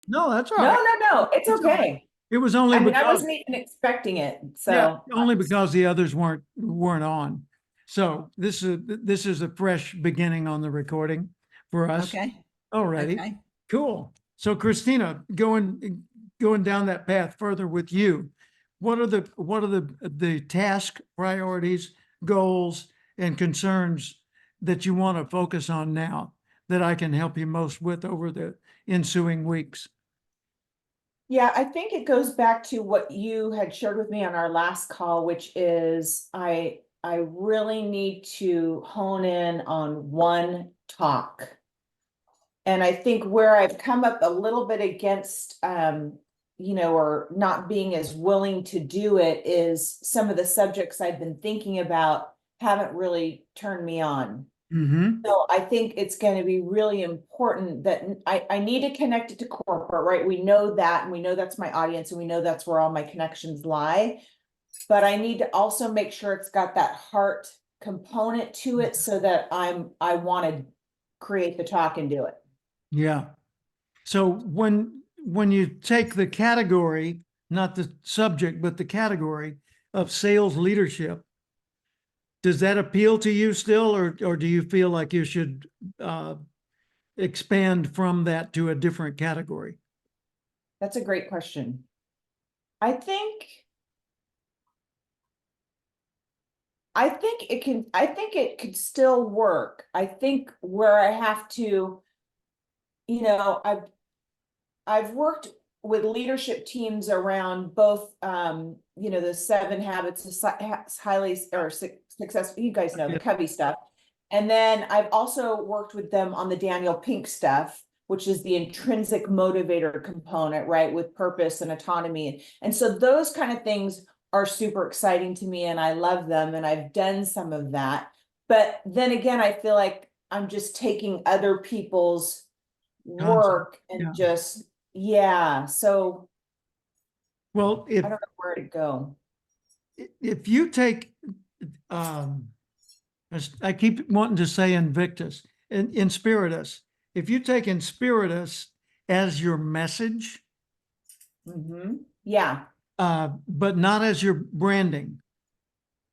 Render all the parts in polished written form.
No, that's all No, right. no, no, it's It's okay. okay. It was only I mean, I because, wasn't even expecting it, yeah, so. only because the others weren't on. So this is a fresh beginning on the recording for us. Okay. Alrighty, Okay. cool. So Christina, going down that path further with you, what are the task priorities, goals, and concerns that you want to focus on now that I can help you most with over the ensuing weeks? Yeah, I think it goes back to what you had shared with me on our last call, which is I really need to hone in on one talk. And I think where I've come up a little bit against or not being as willing to do it is some of the subjects I've been thinking about haven't really turned me on. Mm-hmm. So I think it's going to be really important that I need to connect it to corporate, right? We know that, and we know that's my audience, and we know that's where all my connections lie. But I need to also make sure it's got that heart component to it so that I want to create the talk and do it. Yeah. So when you take the category, not the subject, but the category of sales leadership, does that appeal to you still, or do you feel like you should expand from that to a different category? That's a great question. I think I think it could still work. I think where I have to, I've worked with leadership teams around both, the 7 habits of highly or successful, you guys know the Covey stuff. And then I've also worked with them on the Daniel Pink stuff, which is the intrinsic motivator component, right? With purpose and autonomy. And so those kind of things are super exciting to me and I love them. And I've done some of that. But then again, I feel like I'm just taking other people's Concept. work and Yeah. just, yeah. So Well, I don't know where to go. if you take, um, I keep wanting to say Invictus, Inspiritus. If you take Inspiritus as your message, Yeah. but not as your branding.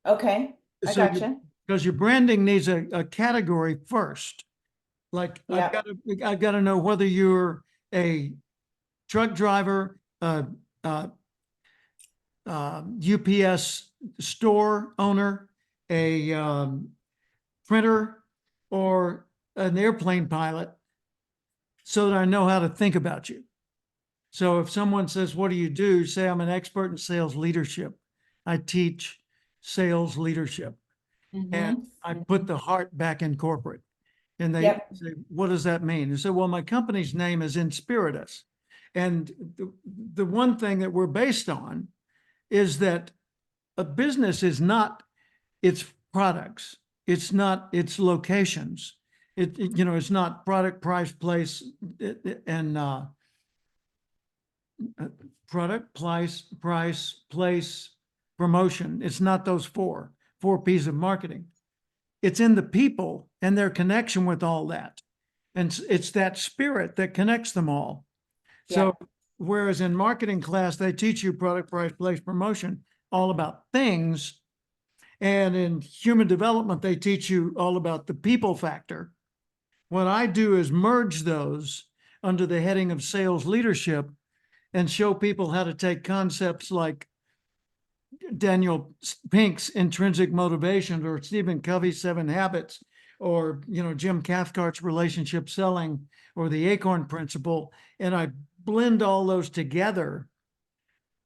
Okay. I So gotcha. because your branding needs a category first. Like Yeah. I've got to know whether you're a truck driver, UPS store owner, a printer, or an airplane pilot, so that I know how to think about you. So if someone says, "What do you do?" Say, "I'm an expert in sales leadership. I teach sales leadership." And I put the heart back in corporate. And they Yep. say, "What does that mean?" And say, "Well, my company's name is Inspiritus." And the one thing that we're based on is that a business is not its products. It's not its locations. It's not product, price, place, and product, price, place, promotion. It's not those four P's of marketing. It's in the people and their connection with all that. And it's that spirit that connects them all. So, Yep. whereas in marketing class, they teach you product, price, place, promotion, all about things. And in human development, they teach you all about the people factor. What I do is merge those under the heading of sales leadership and show people how to take concepts like Daniel Pink's intrinsic motivation or Stephen Covey's 7 habits or Jim Cathcart's relationship selling or the acorn principle, and I blend all those together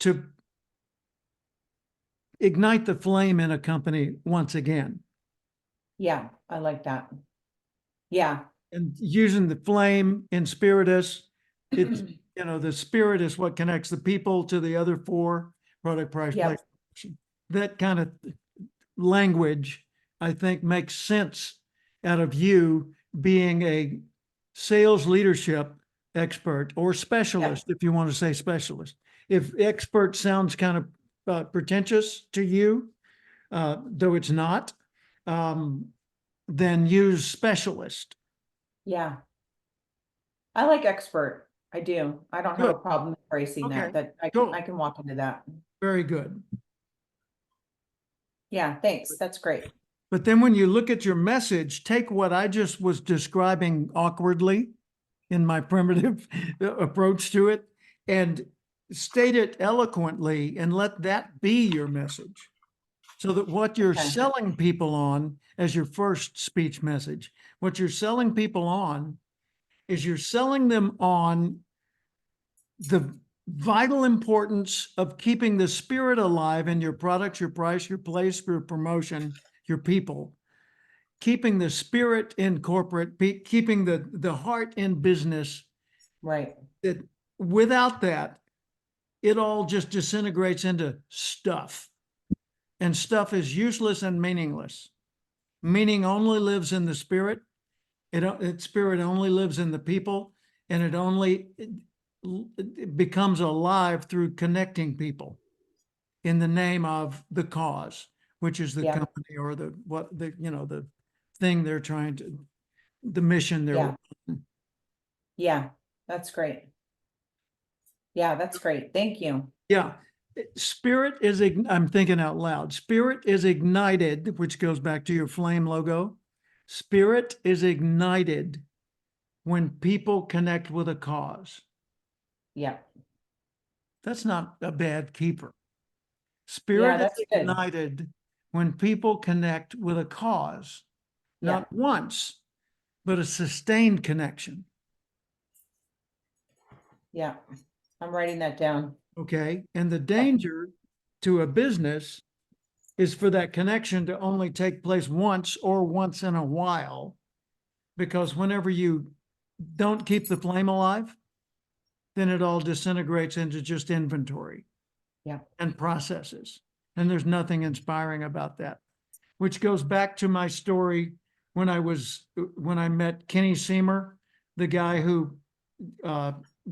to ignite the flame in a company once again. Yeah. I like that. Yeah. And using the flame in Spiritus, it's the spirit is what connects the people to the other four: product, price, place. Yep. That kind of language, I think, makes sense out of you being a sales leadership expert or specialist, if you want to say specialist. If expert sounds kind of pretentious to you, though it's not, then use specialist. Yeah. I like expert. I do. I don't have a Good. problem embracing Okay, that cool. I can walk into that. Very good. Yeah, thanks. That's great. But then when you look at your message, take what I just was describing awkwardly in my primitive approach to it and state it eloquently and let that be your message. So that what you're Okay. selling people on as your first speech message, what you're selling people on is you're selling them on the vital importance of keeping the spirit alive in your products, your price, your place, your promotion, your people, keeping the spirit in corporate, keeping the heart in business. Right. That without that, it all just disintegrates into stuff. And stuff is useless and meaningless. Meaning only lives in the spirit. Its spirit only lives in the people, and it becomes alive through connecting people in the name of the cause, which is the Yeah. company or the thing they're trying to, the mission they're. Yeah. Yeah. That's great. Yeah, that's great. Thank you. Yeah. Spirit is, I'm thinking out loud. Spirit is ignited, which goes back to your flame logo. Spirit is ignited when people connect with a cause. Yeah. That's not a bad keeper. Yeah, Spirit is that's good. ignited when people connect with a cause, Yeah. not once, but a sustained connection. Yeah. I'm writing that down. Okay. And the danger to a business is for that connection to only take place once or once in a while. Because whenever you don't keep the flame alive, then it all disintegrates into just inventory. Yeah. And processes. And there's nothing inspiring about that, which goes back to my story when I met Kenny Seymour, the guy who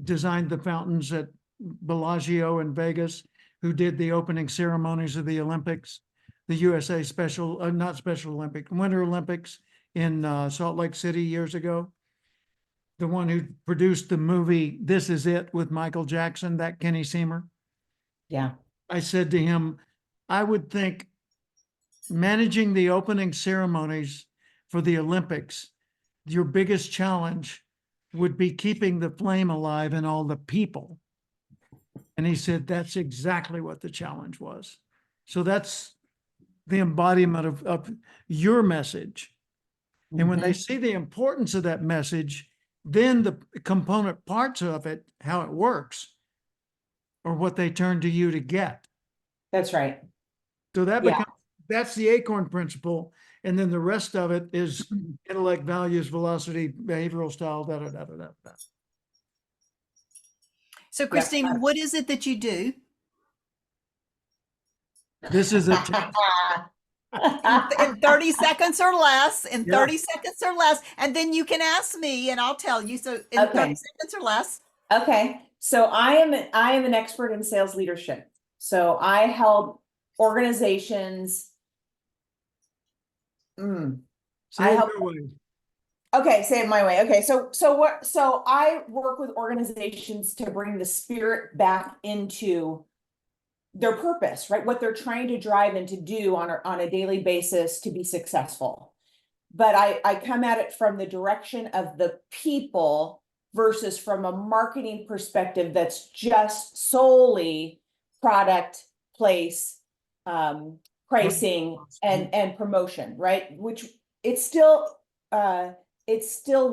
designed the fountains at Bellagio in Vegas, who did the opening ceremonies of the Olympics, the USA Special, not Special Olympic, Winter Olympics in Salt Lake City years ago. The one who produced the movie This Is It with Michael Jackson, that Kenny Seymour. Yeah. I said to him, I would think managing the opening ceremonies for the Olympics, your biggest challenge would be keeping the flame alive in all the people. And he said, that's exactly what the challenge was. So that's the embodiment of your message. And when they see the importance of that message, then the component parts of it, how it works, or what they turn to you to get. That's right. So that Yeah. becomes, that's the acorn principle. And then the rest of it is intellect, values, velocity, behavioral style, da, da, da, da, da, da. So Christina, what is it that you do? This is a test. In 30 seconds or less, in Yeah. 30 seconds or less, and then you can ask me and I'll tell you. So in Okay. 30 seconds or less. Okay, so I am an expert in sales leadership. So I help organizations. Say it your way. Okay, say it my way. Okay, so I work with organizations to bring the spirit back into their purpose, right? What they're trying to drive and to do on a daily basis to be successful. But I come at it from the direction of the people versus from a marketing perspective that's just solely product, place, pricing, and promotion, right? Which it's still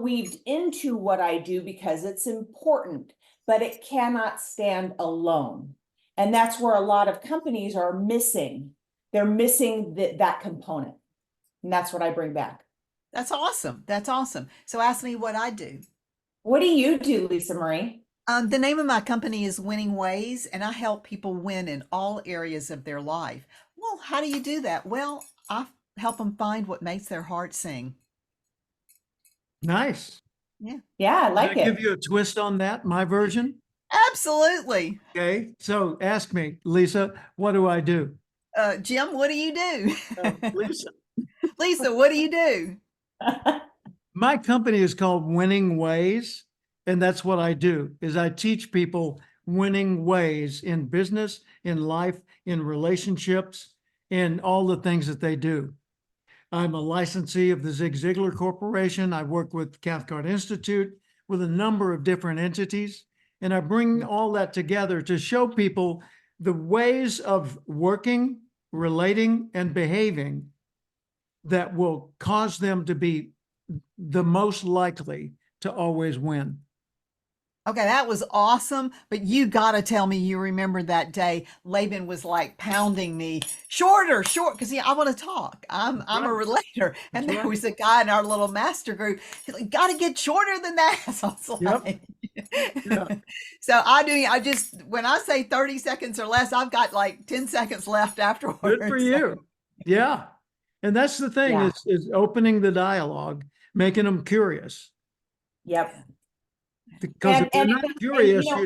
weaved into what I do because it's important, but it cannot stand alone. And that's where a lot of companies are missing. They're missing that component. And that's what I bring back. That's awesome. That's awesome. So ask me what I do. What do you do, Lisa Marie? The name of my company is Winning Ways, and I help people win in all areas of their life. Well, how do you do that? Well, I help them find what makes their heart sing. Nice. Yeah. Yeah, I like Can I it. give you a twist on that, my version? Absolutely. Okay. So ask me, Lisa, what do I do? Jim, what do you do? Lisa. Lisa, what do you do? My company is called Winning Ways, And that's what I do, is I teach people winning ways in business, in life, in relationships, in all the things that they do. I'm a licensee of the Zig Ziglar Corporation. I work with Cathcart Institute, with a number of different entities. And I bring all that together to show people the ways of working, relating, and behaving that will cause them to be the most likely to always win. Okay, that was awesome. But you got to tell me you remember that day Laban was like pounding me shorter, because I want to talk. I'm a right. relator. And That's there right. was a guy in our little master group. He's like, got to get shorter than that. So I was Yep. like, Yeah. so I just, when I say 30 seconds or less, I've got like 10 seconds left afterwards. Good for you. Yeah. And that's the thing, Yeah. is opening the dialogue, making them curious. Yep. Because if they're not and curious, you know,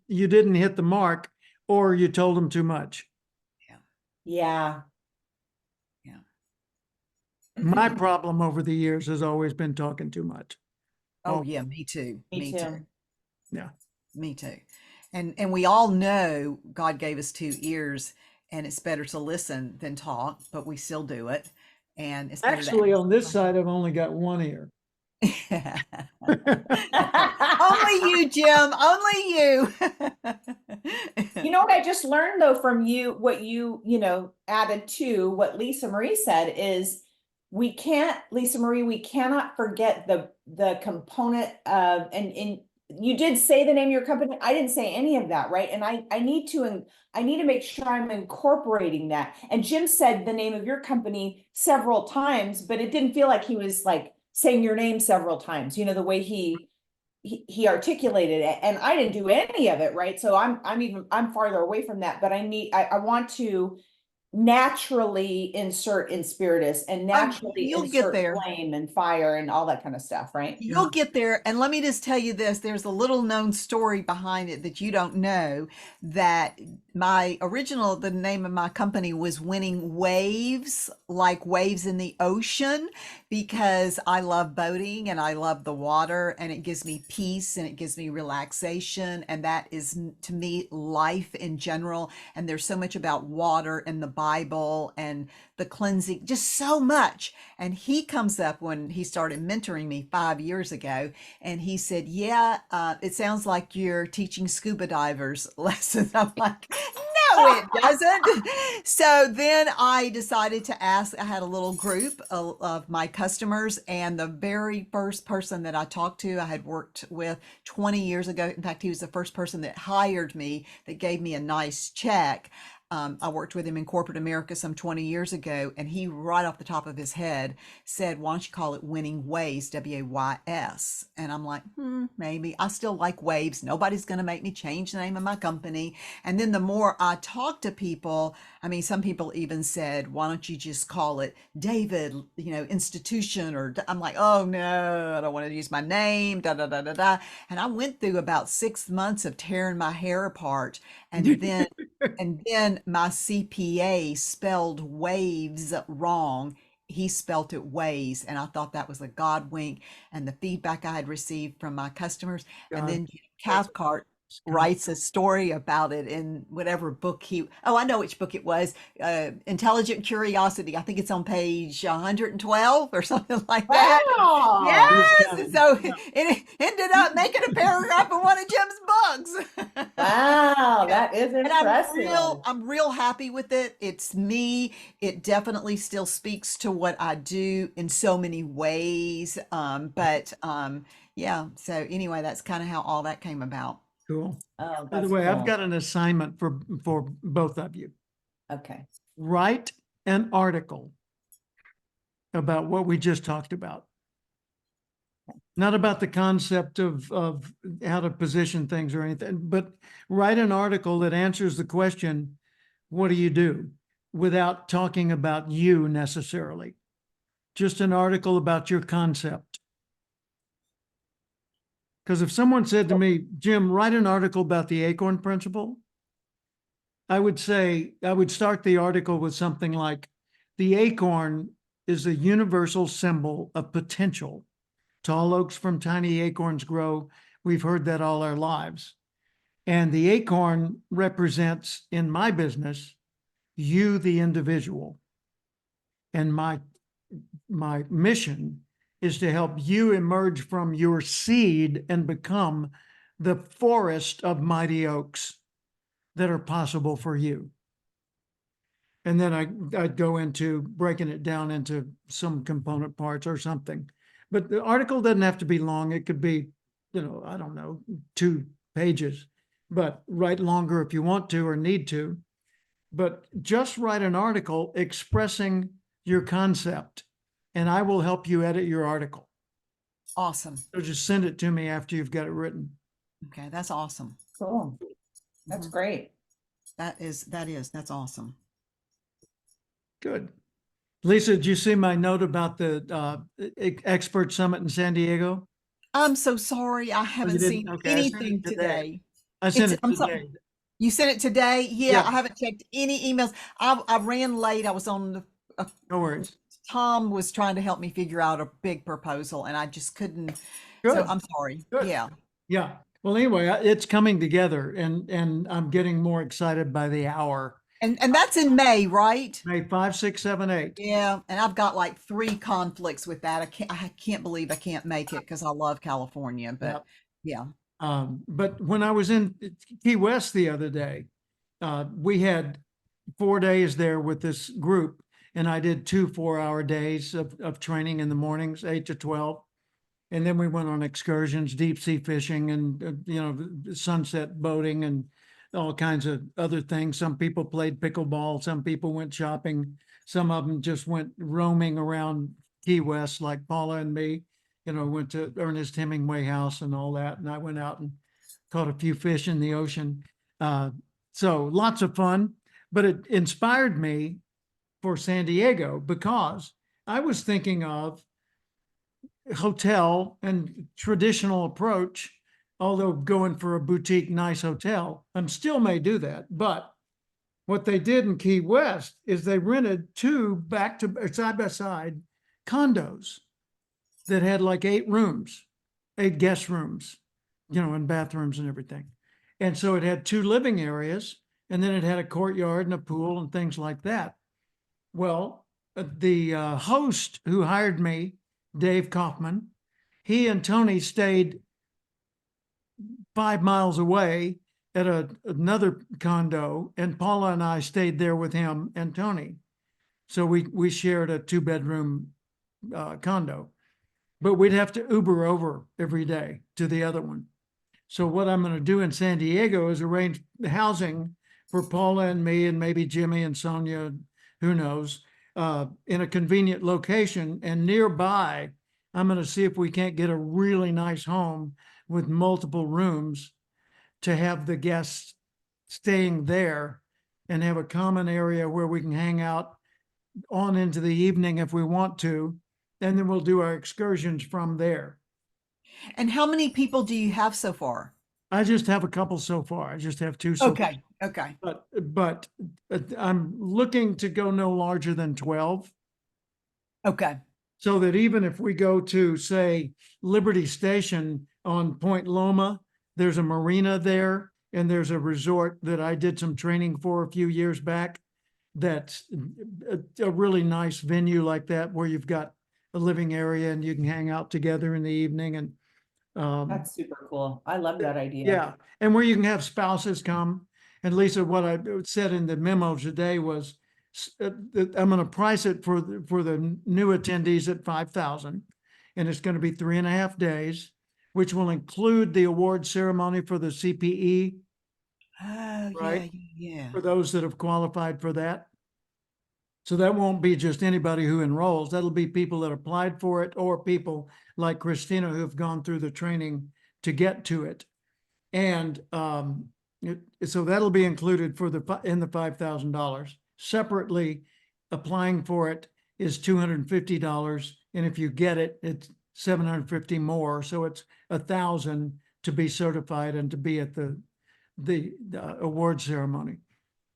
you didn't hit the mark, or you told them too much. yeah. Yeah. My problem over the years has always been talking too much. Oh yeah, me too. Me too. Yeah. Me too. And we all know God gave us 2 ears, and it's better to listen than talk, but we still do it. And it's better Actually, to on this side, I've only got one ear. only you, Jim, only you. You know what I just learned though from you, what you added to what Lisa Marie said is Lisa Marie, we cannot forget the component of, and you did say the name of your company. I didn't say any of that, right? And I need to make sure I'm incorporating that. And Jim said the name of your company several times, but it didn't feel like he was like saying your name several times, the way he articulated it, and I didn't do any of it, right? So I'm farther away from that, but I want to naturally insert Inspiritus and naturally You'll get insert there. flame and fire and all that kind of stuff, right? You'll get there. And let me just tell you this, there's a little known story behind it that you don't know, that the name of my company was Winning Waves, like waves in the ocean, because I love boating and I love the water, and it gives me peace and it gives me relaxation. And that is, to me, life in general. And there's so much about water in the Bible and the cleansing, just so much. And he comes up when he started mentoring me 5 years ago, and he said, yeah, it sounds like you're teaching scuba divers lessons. I'm like, no, it doesn't. So then I decided to ask. I had a little group of my customers, and the very first person that I talked to, I had worked with 20 years ago. In fact, he was the first person that hired me, that gave me a nice check. I worked with him in corporate America some 20 years ago, and he, right off the top of his head, said, why don't you call it Winning Ways, W-A-Y-S? And I'm like, maybe. I still like waves. Nobody's going to make me change the name of my company. And then the more I talk to people, I mean, some people even said, why don't you just call it David, Institution? Or I'm like, oh no, I don't want to use my name, da da da da da. And I went through about 6 months of tearing my hair apart, and then my CPA spelled waves wrong. He spelt it ways, and I thought that was a God wink. And the feedback I had received from my customers, and then Cathcart writes a story about it in whatever book I know which book it was, Intelligent Curiosity. I think it's on page 112 or something like that. Wow. Yes. So it ended up making a paragraph in one of Jim's books. Wow, that is impressive. And I'm real happy with it. It's me. It definitely still speaks to what I do in so many ways. Yeah. So anyway, that's kind of how all that came about. Cool. Oh, By the that's way, I've cool. got an assignment for both of you. Okay. Write an article about what we just talked about. Not about the concept of how to position things or anything, but write an article that answers the question, what do you do? Without talking about you necessarily. Just an article about your concept. Because if someone said to me, Jim, write an article about the acorn principle, I would start the article with something like, the acorn is a universal symbol of potential Tall oaks from tiny acorns grow. We've heard that all our lives. And the acorn represents, in my business, you, the individual. And my mission is to help you emerge from your seed and become the forest of mighty oaks that are possible for you. And then I'd go into breaking it down into some component parts or something. But the article doesn't have to be long. It could be, I don't know, 2 pages, but write longer if you want to or need to. But just write an article expressing your concept, and I will help you edit your article. Awesome. So just send it to me after you've got it written. Okay, that's awesome. Cool. That's great. That's awesome. Good. Lisa, did you see my note about the expert summit in San Diego? I'm so sorry. I haven't didn't? seen Okay, I sent it anything today. I sent It's- it I'm today. sorry. You sent it today? Yeah, Yeah. I haven't checked any emails. I ran late. I was on No worries. Tom was trying to help me figure out a big proposal and I just couldn't. Good. So I'm sorry. Good. Yeah. Yeah. Well, anyway, it's coming together, and I'm getting more excited by the hour. And that's in May, right? May 5, 6, 7, 8. Yeah, and I've got like 3 conflicts with that. I can't believe I can't make it because I love California, but yeah. But when I was in Key West the other day, we had 4 days there with this group, and I did 2 4-hour days of training in the mornings, 8 to 12. And then we went on excursions, deep sea fishing, and sunset boating, and all kinds of other things. Some people played pickleball, some people went shopping, some of them just went roaming around Key West, like Paula and me. Went to Ernest Hemingway House and all that, and I went out and caught a few fish in the ocean. So lots of fun, but it inspired me for San Diego because I was thinking of hotel and traditional approach, although going for a boutique nice hotel, and still may do that. But what they did in Key West is they rented 2 back to side by side condos that had like 8 rooms, 8 guest rooms, and bathrooms and everything. And so it had 2 living areas, and then it had a courtyard and a pool and things like that. Well, the host who hired me, Dave Kaufman, he and Tony stayed 5 miles away at another condo, and Paula and I stayed there with him and Tony. So we shared a 2-bedroom condo, but we'd have to Uber over every day to the other one. So what I'm going to do in San Diego is arrange housing for Paula and me and maybe Jimmy and Sonia, who knows, in a convenient location, and nearby, I'm going to see if we can't get a really nice home with multiple rooms to have the guests staying there and have a common area where we can hang out on into the evening if we want to. And then we'll do our excursions from there. And how many people do you have so far? I just have a couple so far. I just have 2 so far. Okay. But I'm looking to go no larger than 12. Okay. So that even if we go to, say, Liberty Station on Point Loma, there's a marina there, and there's a resort that I did some training for a few years back. That's a really nice venue like that, where you've got a living area and you can hang out together in the evening. And That's super cool. I love that idea. yeah, and where you can have spouses come. And Lisa, what I said in the memo today was that I'm going to price it for the new attendees at 5,000, and it's going to be 3.5 days, which will include the award ceremony for the CPE. Oh, Right. yeah. For those that have qualified for that. So that won't be just anybody who enrolls. That'll be people that applied for it, or people like Christina who have gone through the training to get to it. And so that'll be included in the $5,000. Separately, applying for it is $250, and if you get it, it's $750 more. So it's $1,000 to be certified and to be at the award ceremony.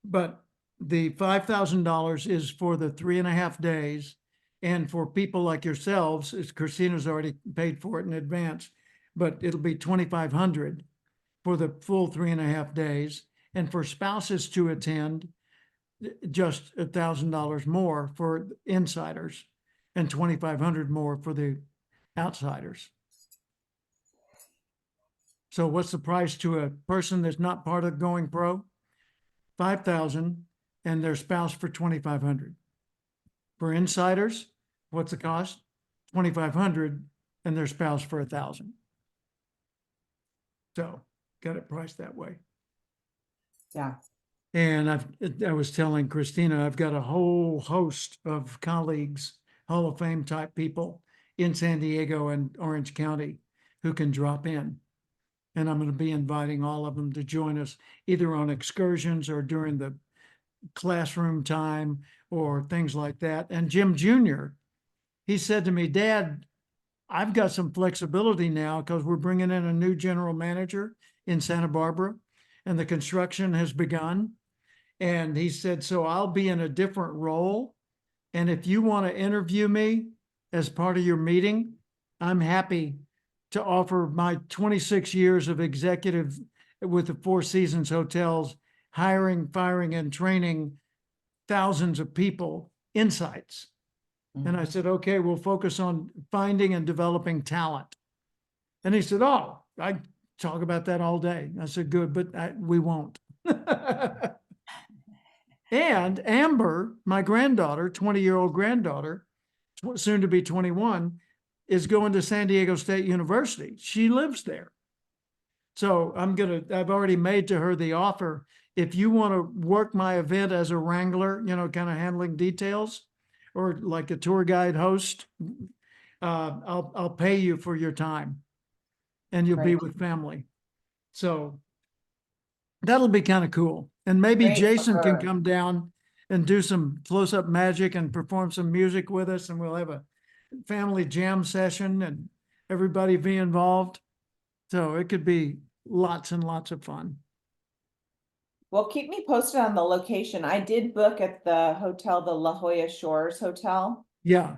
But the $5,000 is for the 3.5 days, And for people like yourselves, as Christina's already paid for it in advance, but it'll be 2,500 for the full 3.5 days. And for spouses to attend, just $1,000 more for insiders and 2,500 more for the outsiders. So what's the price to a person that's not part of Going Pro? 5,000 and their spouse for 2,500. For insiders, what's the cost? 2,500 and their spouse for 1,000. So got it priced that way. Yeah. And I was telling Christina, I've got a whole host of colleagues, Hall of Fame type people in San Diego and Orange County who can drop in. And I'm going to be inviting all of them to join us either on excursions or during the classroom time or things like that. And Jim Jr., he said to me, Dad, I've got some flexibility now because we're bringing in a new general manager in Santa Barbara and the construction has begun. And he said, so I'll be in a different role. And if you want to interview me as part of your meeting, I'm happy to offer my 26 years of executive with the Four Seasons hotels, hiring, firing, and training thousands of people, insights. And I said, okay, we'll focus on finding and developing talent. And he said, oh, I talk about that all day. I said, good, but we won't. And Amber, my granddaughter, 20-year-old granddaughter, soon to be 21, is going to San Diego State University. She lives there. So I've already made to her the offer. If you want to work my event as a wrangler, kind of handling details or like a tour guide host, I'll pay you for your time and you'll be Great. with family. So that'll be kind of cool. And maybe Great for Jason can her. come down and do some close-up magic and perform some music with us, and we'll have a family jam session and everybody be involved. So it could be lots and lots of fun. Well, keep me posted on the location. I did book at the hotel, the La Jolla Shores Hotel. Yeah,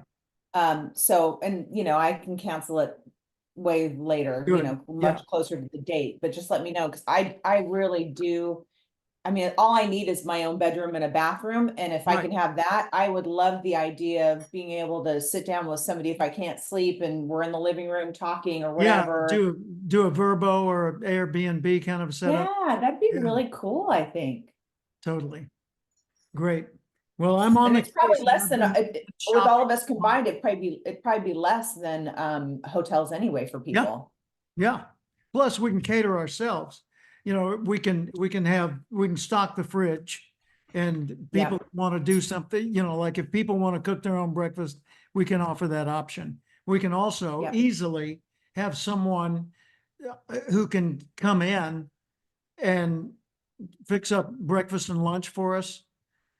So, and I can cancel it way later, Good. much Yeah. closer to the date, but just let me know. Cause I really do. I mean, all I need is my own bedroom and a bathroom. And if I Right. can have that, I would love the idea of being able to sit down with somebody if I can't sleep and we're in the living room talking or Yeah, whatever. do a Verbo or Airbnb kind of setup. Yeah, that'd be Yeah. really cool, I think. Totally. Great. Well, I'm on And the it's probably case. less I've than, been with all of shopping. us combined, it'd probably be less than hotels anyway for Yeah. people. Yeah. Plus we can cater ourselves. We can stock the fridge and people want to do something, like if people want to cook their own breakfast, we can offer that option. We can also Yep. easily have someone who can come in and fix up breakfast and lunch for us,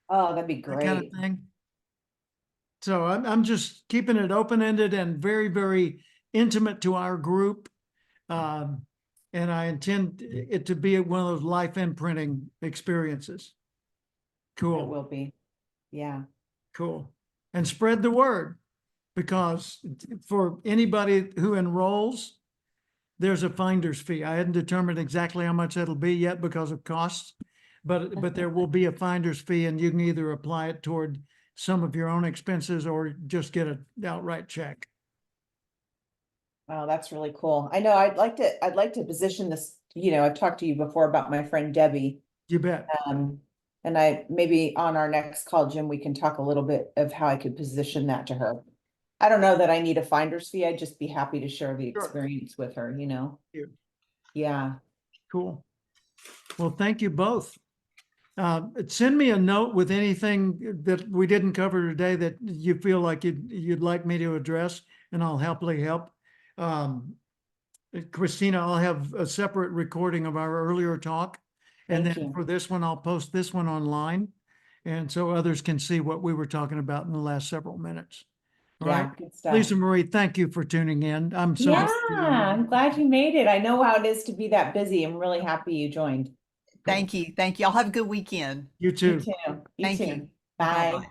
Oh, that'd be that kind of great. thing. So I'm just keeping it open-ended and very, very intimate to our group. And I intend it to be one of those life imprinting experiences. It Cool, will be. Yeah. cool. And spread the word, because for anybody who enrolls, there's a finder's fee. I hadn't determined exactly how much that'll be yet because of costs, but there will be a finder's fee and you can either apply it toward some of your own expenses or just get an outright check. Oh, that's really cool. I know I'd like to position this, I've talked to you before about my friend Debbie. You bet. And maybe on our next call, Jim, we can talk a little bit of how I could position that to her. I don't know that I need a finder's fee. I'd just be happy to share the Sure. experience with her, You. Yeah. Cool. Well, thank you both. Send me a note with anything that we didn't cover today that you feel like you'd like me to address, and I'll happily help. Christina, I'll have a separate recording of our earlier talk. And Thank then you. for this one, I'll post this one online. And so others can see what we were talking about in the last several minutes. All Yeah, right. good stuff. Lisa Marie, thank you for tuning in. I'm so Yeah, happy. I'm glad you made it. I know how it is to be that busy. I'm really happy you joined. Thank you. Thank you. I'll have a good weekend. You You too. too. You Thank too. you. Bye. Bye-bye.